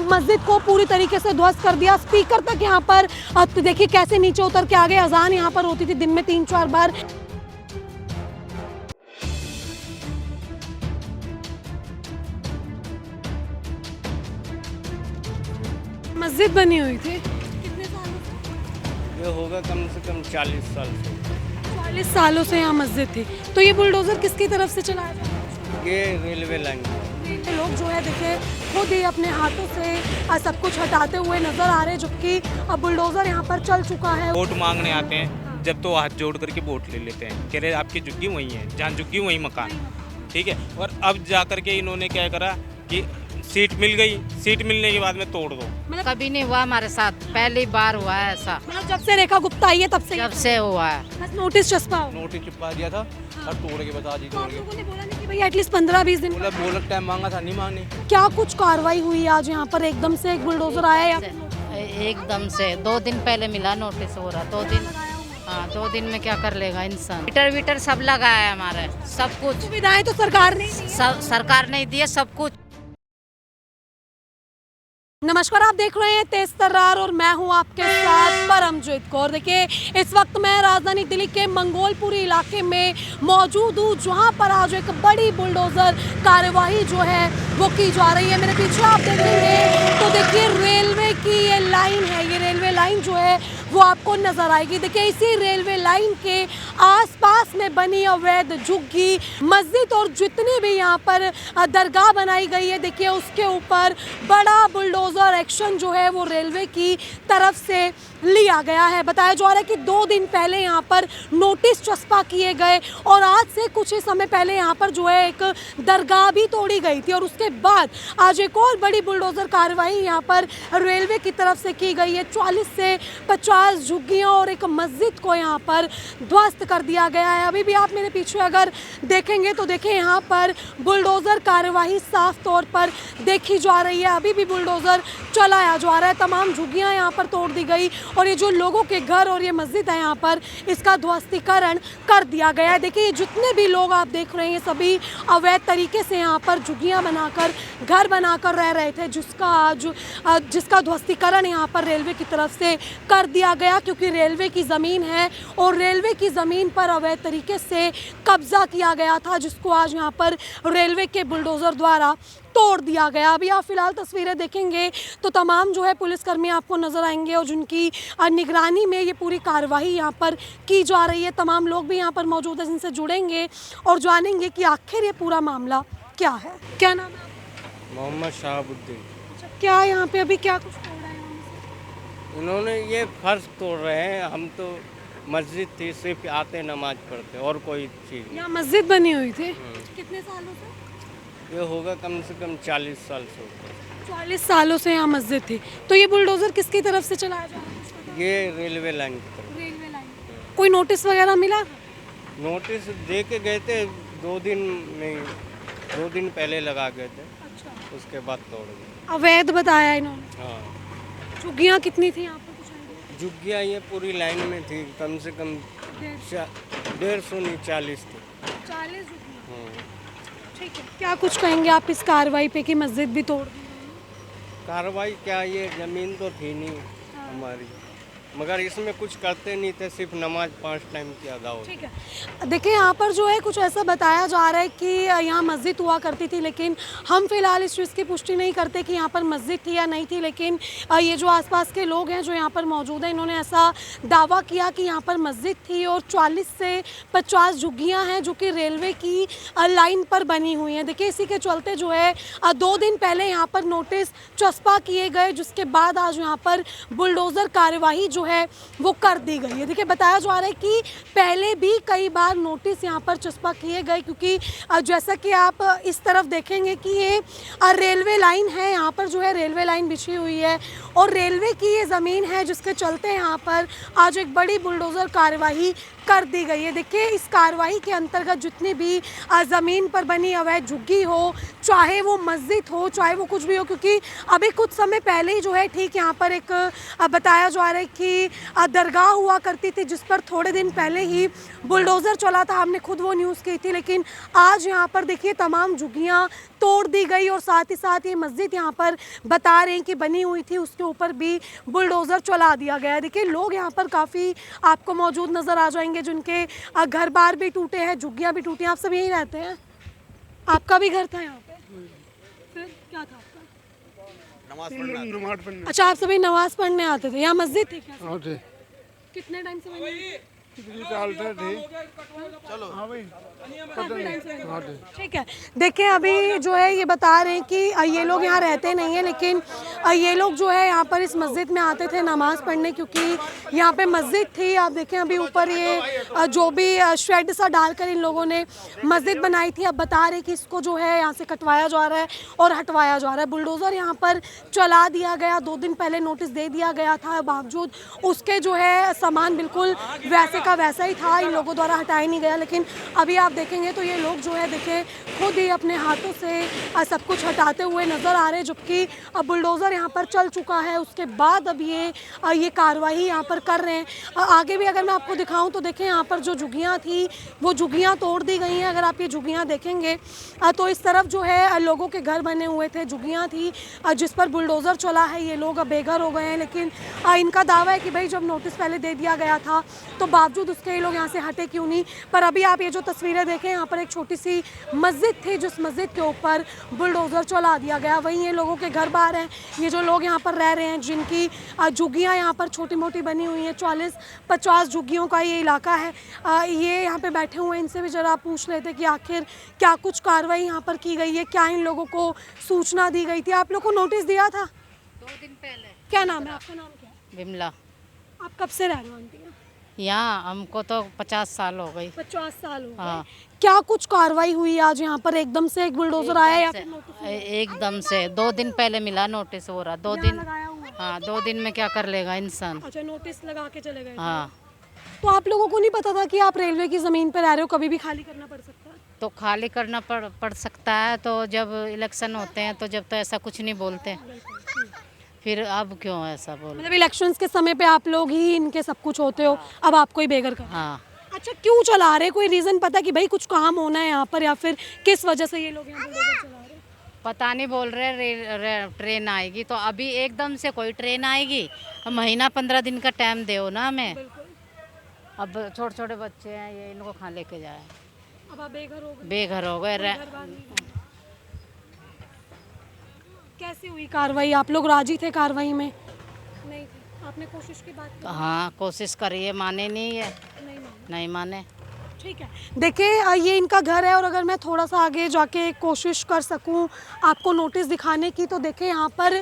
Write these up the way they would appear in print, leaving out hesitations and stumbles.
मस्जिद को पूरी तरीके से ध्वस्त कर दिया। स्पीकर तक यहाँ पर देखिए कैसे नीचे उतर के आ गए। अजान यहाँ पर होती थी दिन में 3-4 बार। मस्जिद बनी हुई थी कितने सालों से? ये होगा कम से कम 40 साल से। 40 सालों से यहाँ मस्जिद थी। तो ये बुलडोजर किसकी तरफ से चलाया जा रहा है? ये रेलवे लाइन लोग जो है देखिए खुद ही अपने हाथों से सब कुछ हटाते हुए नजर आ रहे हैं, जबकि अब बुलडोजर यहाँ पर चल चुका है। वोट मांगने आते हैं, जब तो हाथ जोड़ करके वोट ले लेते हैं, कह रहे आपकी झुग्गी वहीं है, जहाँ झुग्गी वहीं मकान, ठीक है। और अब जा करके इन्होंने क्या करा कि सीट मिल गई, सीट मिलने के बाद में तोड़ दो। कभी नहीं हुआ हमारे साथ, पहली बार हुआ है ऐसा। जब से रेखा गुप्ता आई है तब से? जब से हुआ है। बस नोटिस चिपका दिया था और तोड़ के बता दी। तो आप लोगों ने बोला नहीं कि भाई एटलीस्ट 15-20 दिन बोला टाइम मांगा था, नहीं मांगे। क्या कुछ कार्रवाई हुई आज यहाँ पर? एकदम से एक बुलडोजर आया या एकदम से 2 दिन पहले मिला नोटिस हो रहा, 2 दिन। हाँ, 2 दिन में क्या कर लेगा इंसान। मीटर सब लगाया है हमारे, सब कुछ। सुविधाएं तो सरकार ने सरकार ने दिए सब कुछ। नमस्कार, आप देख रहे हैं तेज तर्रार और मैं हूं आपके साथ परमजीत कौर। देखिए इस वक्त मैं राजधानी दिल्ली के मंगोलपुरी इलाके में मौजूद हूं, जहां पर आज एक बड़ी बुलडोजर कार्यवाही जो है वो की जा रही है। मेरे पीछे आप देखेंगे तो देखिए रेलवे की ये लाइन है, ये रेलवे लाइन जो है वो आपको नजर आएगी। देखिए इसी रेलवे लाइन के आसपास में बनी अवैध झुग्गी मस्जिद और जितनी भी यहाँ पर दरगाह बनाई गई है, देखिए उसके ऊपर बड़ा बुलडोजर एक्शन जो है वो रेलवे की तरफ से लिया गया है। बताया जा रहा है कि 2 दिन पहले यहाँ पर नोटिस चस्पा किए गए और आज से कुछ ही समय पहले यहाँ पर जो है एक दरगाह भी तोड़ी गई थी, और उसके बाद आज एक और बड़ी बुलडोजर कार्रवाई यहाँ पर रेलवे की तरफ से की गई है। 40 से 50 झुग्गियाँ और एक मस्जिद को यहाँ पर ध्वस्त कर दिया गया है। अभी भी आप मेरे पीछे अगर देखेंगे तो देखें यहाँ पर बुलडोजर कार्यवाही साफ तौर पर देखी जा रही है। अभी भी बुलडोजर चलाया जा रहा है, तमाम झुग्गियाँ यहाँ पर तोड़ दी गई और ये जो लोगों के घर और ये मस्जिद है यहाँ पर इसका ध्वस्तीकरण कर दिया गया है। देखिए जितने भी लोग आप देख रहे हैं सभी अवैध तरीके से यहाँ पर झुग्गियाँ बनाकर घर बनाकर रह रहे थे, जिसका ध्वस्तीकरण यहाँ पर रेलवे की तरफ से कर दिया गया, क्योंकि रेलवे की ज़मीन है और रेलवे की ज़मीन पर अवैध तरीके से कब्जा किया गया था, जिसको आज यहाँ पर रेलवे के बुलडोज़र द्वारा तोड़ दिया गया। अभी आप फिलहाल तस्वीरें देखेंगे तो तमाम जो है पुलिसकर्मी आपको नज़र आएंगे और जिनकी निगरानी में ये पूरी कार्रवाई यहाँ पर की जा रही है। तमाम लोग भी यहाँ पर मौजूद हैं, जिनसे जुड़ेंगे और जानेंगे कि आखिर ये पूरा मामला क्या है। क्या नाम है? मोहम्मद शहाबुद्दीन। क्या यहाँ पे अभी क्या कुछ तोड़ा है इन्होंने? ये फर्श तोड़ रहे हैं। हम तो मस्जिद थी, सिर्फ आते नमाज पढ़ते और कोई चीज़ नहीं। यहाँ मस्जिद बनी हुई थी कितने सालों से? ये होगा कम से कम 40 साल से। 40 सालों से यहाँ मस्जिद थी। तो ये बुलडोजर किसकी तरफ से चलाया जा रहा है? ये रेलवे लाइन की तरफ। Railway line. कोई नोटिस वगैरह मिला? नोटिस दे के गए थे 2 दिन नहीं, 2 दिन पहले लगा गए थे। अच्छा। उसके बाद तोड़ गए। अवैध बताया इन्होंने। हाँ। झुग्गियाँ कितनी थी यहाँ पर? कुछ आइडिया? झुग्गियाँ ये पूरी लाइन में थी, कम से कम 150 नहीं 40 थी। 40 झुग्गियाँ। हाँ। ठीक है, क्या कुछ कहेंगे आप इस कार्रवाई पे कि मस्जिद भी तोड़ दी? कार्रवाई क्या, ये ज़मीन तो थी नहीं हमारी, मगर इसमें कुछ करते नहीं थे, सिर्फ नमाज 5 टाइम की अदा होती। ठीक है, देखिए यहाँ पर जो है कुछ ऐसा बताया जा रहा है कि यहाँ मस्जिद हुआ करती थी, लेकिन हम फिलहाल इस चीज़ की पुष्टि नहीं करते कि यहाँ पर मस्जिद थी या नहीं थी। लेकिन ये जो आसपास के लोग हैं जो यहाँ पर मौजूद हैं, इन्होंने ऐसा दावा किया कि यहाँ पर मस्जिद थी और 40 से 50 झुग्गियाँ हैं जो कि रेलवे की लाइन पर बनी हुई हैं। देखिए इसी के चलते जो है 2 दिन पहले यहाँ पर नोटिस चस्पा किए गए, जिसके बाद आज यहाँ पर बुलडोज़र कार्यवाही जो है वो कर दी गई है। देखिए बताया जा रहा है कि पहले भी कई बार नोटिस यहाँ पर चस्पा किए गए, क्योंकि जैसा कि आप इस तरफ देखेंगे कि ये रेलवे लाइन है, यहाँ पर जो है रेलवे लाइन बिछी हुई है और रेलवे की ये ज़मीन है, जिसके चलते यहाँ पर आज एक बड़ी बुलडोज़र कार्यवाही कर दी गई है। देखिए इस कार्रवाई के अंतर्गत जितनी भी ज़मीन पर बनी अवैध झुग्गी हो, चाहे वो मस्जिद हो, चाहे वो कुछ भी हो, क्योंकि अभी कुछ समय पहले ही जो है ठीक यहाँ पर एक बताया जा रहा है कि की दरगाह हुआ करती थी, जिस पर थोड़े दिन पहले ही बुलडोज़र चला था, हमने खुद वो न्यूज़ की थी। लेकिन आज यहाँ पर देखिए तमाम झुग्गियाँ तोड़ दी गई और साथ ही साथ ये मस्जिद यहाँ पर बता रहे हैं कि बनी हुई थी, उसके ऊपर भी बुलडोज़र चला दिया गया है। देखिए लोग यहाँ पर काफ़ी आपको मौजूद नज़र आ जाएंगे, जिनके घर बार भी टूटे हैं, झुग्गियाँ भी टूटी हैं। आप सब यहीं रहते हैं? आपका भी घर था यहाँ पे? फिर क्या था आपका? नमाज पढ़ने अच्छा, आप सभी नमाज पढ़ने आते थे? यहाँ मस्जिद थी क्या? आते कितने टाइम से बनी हुई? कितनी डालते थे। चलो हाँ भाई पता नहीं आते। ठीक है, देखिए अभी जो है ये बता रहे हैं कि ये लोग यहाँ रहते नहीं हैं, लेकिन ये लोग जो है यहाँ पर इस मस्जिद में आते थे नमाज़ पढ़ने, क्योंकि यहाँ पे मस्जिद थी। आप देखें अभी ऊपर ये जो भी शेड सा डालकर इन लोगों ने मस्जिद बनाई थी, अब बता रहे कि इसको जो है यहाँ से कटवाया जा रहा है और हटवाया जा रहा है। बुलडोज़र यहाँ पर चला दिया गया, 2 दिन पहले नोटिस दे दिया गया था, बावजूद उसके जो है सामान बिल्कुल वैसे का वैसा ही था, इन लोगों द्वारा हटाया नहीं गया। लेकिन अभी आप देखेंगे तो ये लोग जो है देखें खुद ही अपने हाथों से सब कुछ हटाते हुए नज़र आ रहे हैं, जबकि अब बुलडोज़र यहाँ पर चल चुका है, उसके बाद अब ये कार्रवाई यहाँ पर कर रहे हैं। आगे भी अगर मैं आपको दिखाऊं तो देखें यहाँ पर जो झुग्गियाँ थी वो झुग्गियाँ तोड़ दी गई हैं। अगर आप ये झुग्गियाँ देखेंगे तो इस तरफ जो है लोगों के घर बने हुए थे, झुग्गियाँ थी जिस पर बुलडोज़र चला है। ये लोग अब बेघर हो गए हैं, लेकिन इनका दावा है कि भाई जब नोटिस पहले दे दिया गया था तो बावजूद उसके ये लोग यहाँ से हटे क्यों नहीं। पर अभी आप ये जो तस्वीरें देखें, यहाँ पर एक छोटी सी मस्जिद थी जिस मस्जिद के ऊपर बुलडोज़र चला दिया गया। वहीं ये लोगों के घर बार हैं, ये जो लोग यहाँ पर रह रहे हैं, जिनकी झुग्गियाँ यहाँ पर छोटी मोटी बनी हुई हैं, 40-50 झुग्गियों का ये इलाका है। ये यहाँ पे बैठे हुए हैं, इनसे भी ज़रा पूछ लेते कि आखिर क्या कुछ कार्रवाई यहाँ पर की गई है, क्या इन लोगों को सूचना दी गई थी। आप लोग को नोटिस दिया था 2 दिन पहले। क्या नाम है आपका? नाम क्या है? बिमला। आप कब से रह रहे हो आंटी? यहाँ हमको तो 50 साल हो गई। 50 साल हो हाँ। गए। क्या कुछ कार्रवाई हुई आज यहाँ पर? एकदम से एक बुलडोजर आया या फिर नोटिस मिला? एकदम से 2 दिन पहले मिला नोटिस हो रहा। 2 दिन लगाया हुआ? हाँ 2 दिन में क्या कर लेगा इंसान। अच्छा, नोटिस लगा के चले गए। हाँ तो आप लोगों को नहीं पता था कि आप रेलवे की ज़मीन पर रह रहे हो, कभी भी खाली करना पड़ सकता है? तो खाली करना पड़ सकता है। तो जब इलेक्शन होते हैं तो जब तो ऐसा कुछ नहीं बोलते, फिर अब क्यों ऐसा बोल। मतलब इलेक्शंस के समय पे आप लोग ही इनके सब कुछ होते हो, अब आपको ही बेघर कर। हाँ अच्छा, क्यों चला रहे? कोई रीज़न पता कि भाई कुछ काम होना है यहाँ पर, या फिर किस वजह से ये लोग यहाँ बुलडोजर चला रहे हैं? पता नहीं, बोल रहे ट्रेन आएगी। तो अभी एकदम से कोई ट्रेन आएगी? महीना 15 दिन का टाइम दो ना हमें। अब छोटे छोटे बच्चे हैं, ये इनको कहाँ लेके जाए। अब आप बेघर हो गए? बेघर हो गए। कैसी हुई कार्रवाई? आप लोग राजी थे कार्रवाई में? नहीं थे। आपने कोशिश की बात की? हाँ कोशिश करिए, माने नहीं है। नहीं मानी। नहीं माने। ठीक है, देखिए ये इनका घर है, और अगर मैं थोड़ा सा आगे जाके कोशिश कर सकूं आपको नोटिस दिखाने की, तो देखिए यहाँ पर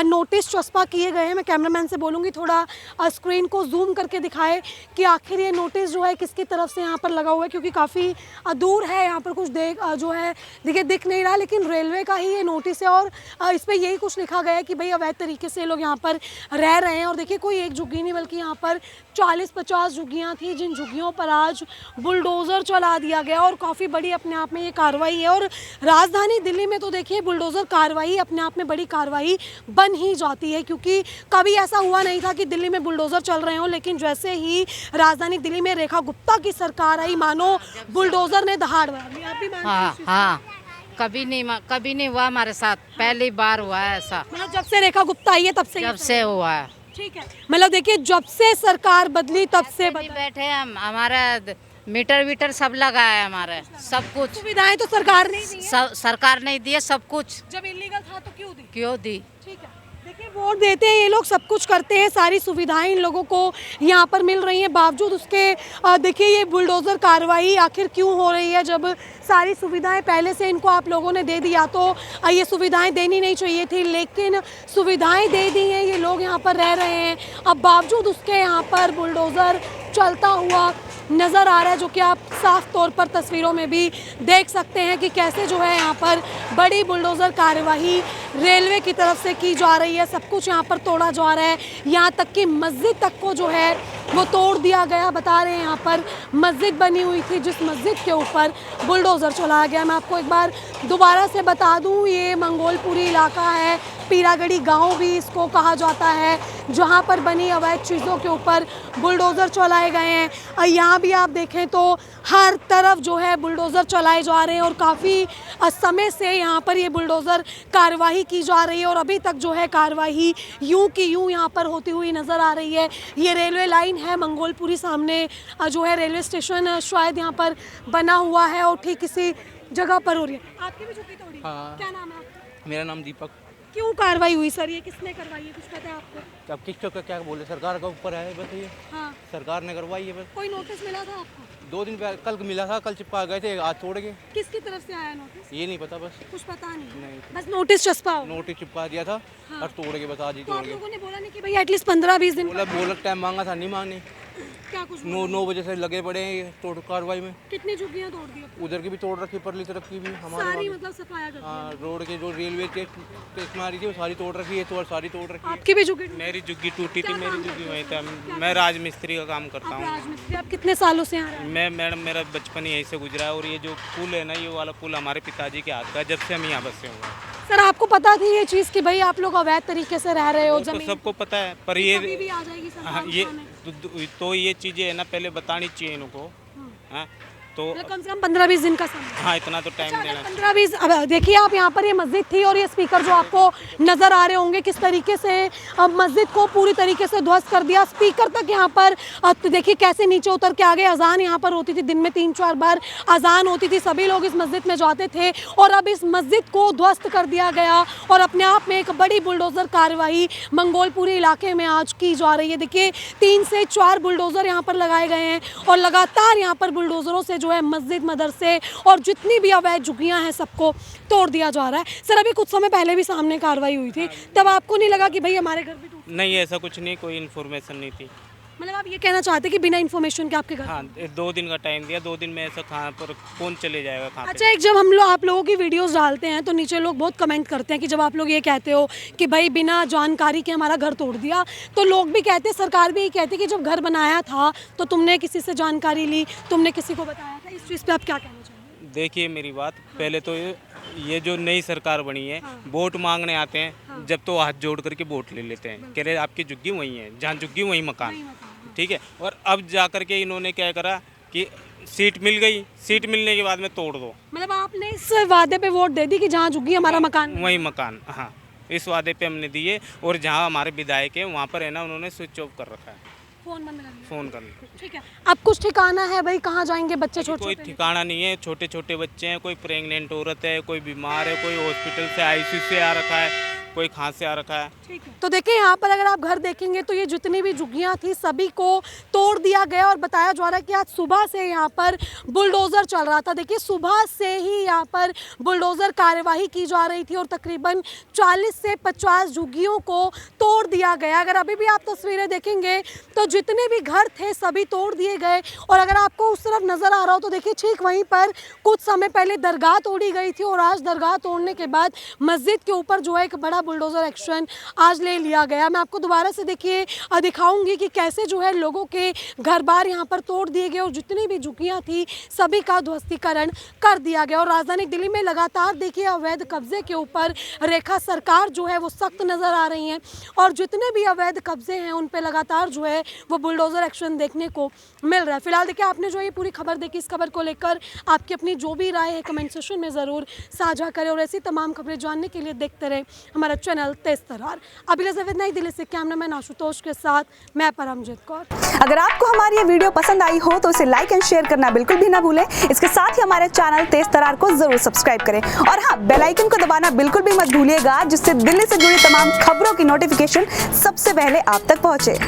नोटिस चस्पा किए गए हैं। मैं कैमरामैन से बोलूँगी थोड़ा स्क्रीन को जूम करके दिखाए कि आखिर ये नोटिस जो है किसकी तरफ से यहाँ पर लगा हुआ है, क्योंकि काफ़ी दूर है। यहाँ पर कुछ जो है देखिए दिख नहीं रहा, लेकिन रेलवे का ही ये नोटिस है, और इस पर यही कुछ लिखा गया है कि भाई अवैध तरीके से लोग यहाँ पर रह रहे हैं। और देखिए कोई एक झुग्गी नहीं, बल्कि यहाँ पर 40-50 झुग्गियाँ थी, जिन झुग्गियों पर आज बुलडोज़र चला दिया गया, और काफ़ी बड़ी अपने आप में ये कार्रवाई है। और राजधानी दिल्ली में तो देखिए बुलडोज़र कार्रवाई अपने आप में बड़ी कार्रवाई बन ही जाती है, क्योंकि कभी ऐसा हुआ नहीं था कि दिल्ली में बुलडोज़र चल रहे हों। लेकिन जैसे ही राजधानी दिल्ली में रेखा गुप्ता की सरकार आई, मानो बुलडोज़र ने दहाड़ मारी। आप भी मानते हैं? हाँ हाँ, कभी नहीं हुआ हमारे साथ, पहली बार हुआ है ऐसा। मतलब जब से रेखा गुप्ता आई है तब से? जब से हुआ है। ठीक है, मतलब देखिए जब से सरकार बदली तब से बैठे हम, हमारा मीटर सब लगा है, हमारे सब कुछ सुविधाएं तो सरकार ने दी है। सरकार नहीं दी है सब कुछ। जब इलीगल था तो क्यों दी? ठीक है, देखिए वोट देते हैं ये लोग, सब कुछ करते हैं, सारी सुविधाएं इन लोगों को यहाँ पर मिल रही हैं, बावजूद उसके देखिए ये बुलडोज़र कार्रवाई आखिर क्यों हो रही है, जब सारी सुविधाएं पहले से इनको आप लोगों ने दे दिया तो ये सुविधाएं देनी नहीं चाहिए थी, लेकिन सुविधाएं दे दी हैं, ये लोग यहाँ पर रह रहे हैं। अब बावजूद उसके यहाँ पर बुलडोज़र चलता हुआ नज़र आ रहा है, जो कि आप साफ तौर पर तस्वीरों में भी देख सकते हैं कि कैसे जो है यहाँ पर बड़ी बुलडोज़र कार्यवाही रेलवे की तरफ से की जा रही है। सब कुछ यहाँ पर तोड़ा जा रहा है, यहाँ तक कि मस्जिद तक को जो है वो तोड़ दिया गया। बता रहे हैं यहाँ पर मस्जिद बनी हुई थी, जिस मस्जिद के ऊपर बुलडोज़र चलाया गया। मैं आपको एक बार दोबारा से बता दूँ, ये मंगोलपुरी इलाका है, पीरागढ़ी गांव भी इसको कहा जाता है, जहां पर बनी अवैध चीज़ों के ऊपर बुलडोज़र चलाए गए हैं। और यहाँ भी आप देखें तो हर तरफ जो है बुलडोज़र चलाए जा रहे हैं और काफ़ी समय से यहाँ पर ये बुलडोज़र कार्रवाई की जा रही है और अभी तक जो है कार्रवाई यूं की यूं यहाँ पर होती हुई नज़र आ रही है। ये रेलवे लाइन है मंगोलपुरी, सामने जो है रेलवे स्टेशन शायद यहाँ पर बना हुआ है और ठीक इसी जगह पर हो रही है। आपकी भी झुग्गी तोड़ी? हाँ। क्या नाम है आपका? मेरा नाम दीपक। क्यों कार्रवाई हुई सर? ये किसने करवाई है, कुछ पता है आपको? अब किस का क्या बोले, सरकार का ऊपर है बस ये। हाँ। सरकार ने करवाई है बस। कोई नोटिस मिला था आपको? 2 दिन पहले कल मिला था, कल चिपका गए थे, आज छोड़ गए। किसकी तरफ से आया नोटिस? ये नहीं पता बस। कुछ पता नहीं, नहीं। बस नोटिस चस्पा हो। नोटिस चिपका दिया था हाँ। और तोड़ के बस आज ही तो तोड़ आप गए। लोगों ने बोला नहीं कि भाई एटलीस्ट 15-20 दिन बोला टाइम मांगा था, नहीं मांगने। क्या कुछ 9 बजे से लगे पड़े हैं ये तोड़ कार्रवाई में। कितनी झुग्गियां तोड़ दी आपने? उधर की भी तोड़ रखी, परली तरफ की भी हमारे सारी वाली। मतलब सफाया कर दी। हाँ, रोड के जो रेलवे टेस्ट मारी थी वो सारी तोड़ रखी है, तो सारी तोड़ रखी है। आपकी भी झुग्गी? मेरी झुग्गी टूटी थी, क्या मेरी काम झुग्गी करते वहीं हो? था। मैं राजमिस्त्री का काम करता आप हूँ। राजमिस्त्री, आप कितने सालों से यहाँ रह रहे हैं? मैं मैडम, मेरा बचपन यहीं से गुजरा है और ये जो पुल है ना, ये वाला पुल हमारे पिताजी के हाथ का है, जब से हम यहाँ बसे हुए हैं। सर आपको पता थी ये चीज़ कि भाई आप लोग अवैध तरीके से रह रहे हो वो तो जमीन? सबको पता है, पर कभी ये भी आ जाएगी सरकार हाँ, ये सामने। तो ये चीज़ें है ना, पहले बतानी चाहिए इनको। हाँ, तो मतलब कम से कम 15-20 दिन का समय। हाँ, इतना तो टाइम देना। 15-20 अब देखिए आप यहाँ पर ये मस्जिद थी और ये स्पीकर जो आपको नज़र आ रहे होंगे किस तरीके से अब मस्जिद को पूरी तरीके से ध्वस्त कर दिया। स्पीकर तक यहाँ पर तो देखिए कैसे नीचे उतर के आ गए। अजान यहाँ पर होती थी, दिन में 3-4 बार अजान होती थी, सभी लोग इस मस्जिद में जाते थे और अब इस मस्जिद को ध्वस्त कर दिया गया और अपने आप में एक बड़ी बुलडोज़र कार्रवाई मंगोलपुरी इलाके में आज की जा रही है। देखिए 3 से 4 बुलडोज़र यहाँ पर लगाए गए हैं और लगातार यहाँ पर बुलडोज़रों से जो है मस्जिद, मदरसे और जितनी भी अवैध झुग्गियां हैं सबको तोड़ दिया जा रहा है। सर अभी कुछ समय पहले भी सामने कार्रवाई हुई थी, तब आपको नहीं लगा कि भाई हमारे घर भी टूट? नहीं, ऐसा कुछ नहीं, कोई इन्फॉर्मेशन नहीं थी। मतलब आप ये कहना चाहते हैं कि बिना इन्फॉर्मेशन के आपके घर? हाँ, 2 दिन का टाइम दिया, 2 दिन में ऐसा कहाँ पर कौन चले जाएगा कहाँ पे। अच्छा, एक जब हम लोग आप लोगों की वीडियोस डालते हैं तो नीचे लोग बहुत कमेंट करते हैं कि जब आप लोग ये कहते हो कि भाई बिना जानकारी के हमारा घर तोड़ दिया, तो लोग भी कहते हैं, सरकार भी ये कहती है कि जब घर बनाया था तो तुमने किसी से जानकारी ली, तुमने किसी को बताया था। इस चीज़ पर आप क्या कहना चाहेंगे? देखिए मेरी बात, पहले तो ये जो नई सरकार बनी है, वोट मांगने आते हैं, जब तो हाथ जोड़ करके वोट ले लेते हैं, कह रहे आपकी झुग्गी वहीं है, जहाँ झुग्गी वहीं मकान, ठीक है। और अब जा करके इन्होंने क्या करा कि सीट मिल गई, सीट मिलने के बाद में तोड़ दो। मतलब आपने इस वादे पे वोट दे दी कि जहाँ झुग्गी हमारा मकान वहीं मकान, हाँ, इस वादे पे हमने दिए। और जहाँ हमारे विधायक है वहाँ पर है ना, उन्होंने स्विच ऑफ कर रखा है, फोन बंद कर दिया। फ़ोन कर लिया। ठीक है, अब कुछ ठिकाना है भाई, कहाँ जाएंगे बच्चे छोटे कोई छोटे? ठिकाना नहीं है, छोटे छोटे बच्चे हैं, कोई प्रेग्नेंट औरत है, कोई बीमार है, कोई हॉस्पिटल से आईसीयू से आ रखा है, कोई कहाँ से आ रखा है। ठीक है, तो देखिए यहाँ पर अगर आप घर देखेंगे तो ये जितनी भी झुग्गियाँ थी सभी को तोड़ दिया गया और बताया जा रहा है कि आज सुबह से यहाँ पर बुलडोज़र चल रहा था। देखिए सुबह से ही यहाँ पर बुलडोज़र कार्यवाही की जा रही थी और तकरीबन 40 से 50 झुग्गियों को तोड़ दिया गया। अगर अभी भी आप तस्वीरें देखेंगे तो जितने भी घर थे सभी तोड़ दिए गए। और अगर आपको उस तरफ नज़र आ रहा हो तो देखिए ठीक वहीं पर कुछ समय पहले दरगाह तोड़ी गई थी और आज दरगाह तोड़ने के बाद मस्जिद के ऊपर जो है एक बड़ा बुलडोज़र एक्शन आज ले लिया गया। मैं आपको दोबारा से देखिए दिखाऊंगी कि कैसे जो है लोगों के घर बार यहाँ पर तोड़ दिए गए और जितनी भी झुग्गियाँ थी सभी का ध्वस्तीकरण कर दिया गया। और राजधानी दिल्ली में लगातार देखिए अवैध कब्जे के ऊपर रेखा सरकार जो है वो सख्त नज़र आ रही हैं और जितने भी अवैध कब्जे हैं उन पर लगातार जो है वो बुलडोज़र एक्शन देखने को मिल रहा है। फिलहाल देखिए आपने जो ये पूरी खबर देखी, इस खबर को लेकर आपकी अपनी जो भी राय है कमेंट सेक्शन में ज़रूर साझा करें और ऐसी तमाम खबरें जानने के लिए देखते रहे हमारा चैनल तेज तर्रार। अभी नई दिल्ली से कैमरामैन आशुतोष के साथ मैं परमजीत कौर। अगर आपको हमारी ये वीडियो पसंद आई हो तो इसे लाइक एंड शेयर करना बिल्कुल भी ना भूलें। इसके साथ ही हमारे चैनल तेज तर्रार को जरूर सब्सक्राइब करें और हाँ, बेल आइकन को दबाना बिल्कुल भी मत भूलिएगा, जिससे दिल्ली से जुड़ी तमाम खबरों की नोटिफिकेशन सबसे पहले आप तक पहुंचे।